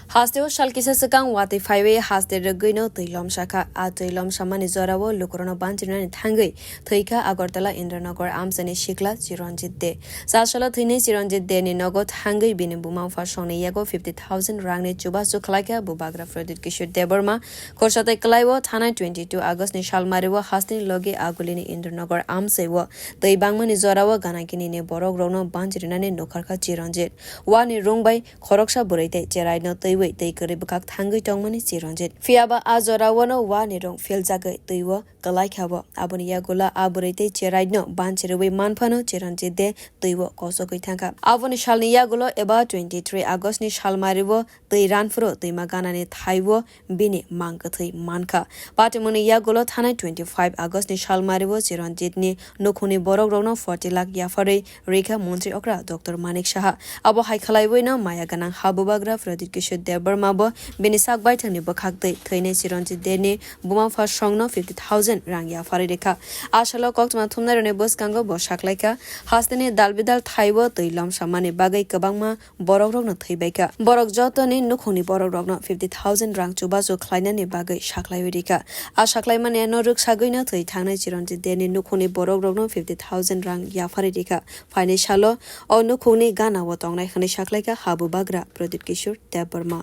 Hasteo Shalkisa Sakang Wati Five Haste Reguino Tilom Shaka Atilom Shamani Zorawo Lukurano Bantinan Tangi Tuika Agortala Indranagor Arms and Shikla Chironjit De Sashala Tine Chironjit De Ninogo Tangi Binibuma Fashoni Yago 50,000 Rangni Chuba Suklaka Bubagra Fredit Kishur Deborma Koshate Kalaiwo Tana 22 August Nishal Mariwa Hastin Logi Agulini Indranagor Arms Sewo the Bangman Zorawa Ganakini Borog Rono Bantinan Nokarka Chironjit One Rungbai Koroksha Burete Jerai no Wait, they could become Tangi Tongmani Sironjit. Fiaba Azorawano, one don't feel Zaga, Tiwa, Galaikawa, Aboniagula, Aburete, Cheraino, Bancherewe, Manpano, Cheronjit de, Tiwa, Kosokitanka. Avon Shalniagulo, about 23 August Shalmarivo, the Ranfro, the Maganani Taiwo, Bini, Mankati, Manka. Patimoni Yagulo, Tana 25 August Shalmarivo, Cheronjitni, Nokuni Borogrono, 40 lakh Yafare, Rika, Monte Okra, Dr. Manik Shaha, Abo Haikalaiwino, Mayaganang Habubagra, Fredit Kishur Debormabo, Benisak Baitani Bakakte, Tene Sironti Dene, Buma Fashongno, 50,000 Rangya Farideka, Ashalo Kokma Tumner Bus Kango Boshakleka, Hastene Dalbidal Taiwo, Tilam Shamani Bagay Kabangma, Borogrogno Tibeka, Borog Jotoni, Nukuni Borogrogno, 50,000 Rang Chubazo Kleinani Bagay Shaklairika, Ashaklaiman no Ruksagina, Titana Sironti Dene, Nukuni Borogrogno, 50,000 Rang Yafaridika, Finishalo, or Nukuni Gana Watong Shakleka, Habu Bagra, Prodit Kishur, Deborma.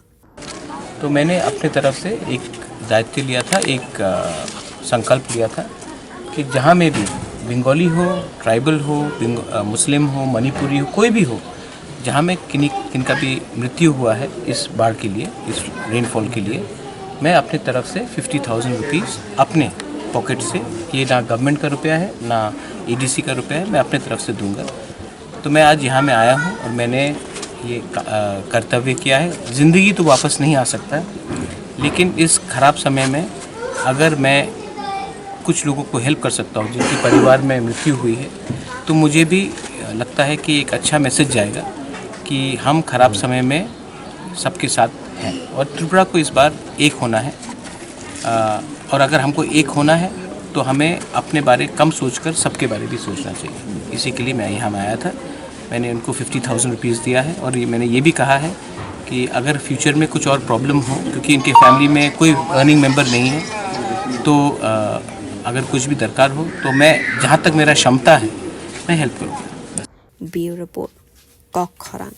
तो मैंने अपने तरफ से एक दायित्व लिया था, एक संकल्प लिया था कि जहाँ में भी बंगाली हो, ट्राइबल हो, मुस्लिम हो, मणिपुरी हो, कोई भी हो, जहाँ में किनका भी मृत्यु हुआ है इस बाढ़ के लिए, इस रेनफॉल के लिए, मैं अपने तरफ से 50,000 रुपीज़ अपने पॉकेट से, ये ना गवर्नमेंट का रुपया है ना EDC का रुपया है, मैं अपने तरफ से दूंगा। तो मैं आज यहाँ में आया हूँ और मैंने ये कर्तव्य किया है। ज़िंदगी तो वापस नहीं आ सकता, लेकिन इस ख़राब समय में अगर मैं कुछ लोगों को हेल्प कर सकता हूँ जिनके परिवार में मृत्यु हुई है, तो मुझे भी लगता है कि एक अच्छा मैसेज जाएगा कि हम ख़राब समय में सबके साथ हैं और त्रिपुरा को इस बार एक होना है। और अगर हमको एक होना है तो हमें अपने बारे कम सोचकर सबके बारे भी सोचना चाहिए। इसी के लिए मैं यहाँ आया था। मैंने उनको 50,000 रुपीज़ दिया है और मैंने ये भी कहा है कि अगर फ्यूचर में कुछ और प्रॉब्लम हो, क्योंकि इनके फैमिली में कोई अर्निंग मेंबर नहीं है, तो अगर कुछ भी दरकार हो तो मैं जहाँ तक मेरा क्षमता है मैं हेल्प करूँगा। Bureau report Kok खरांग।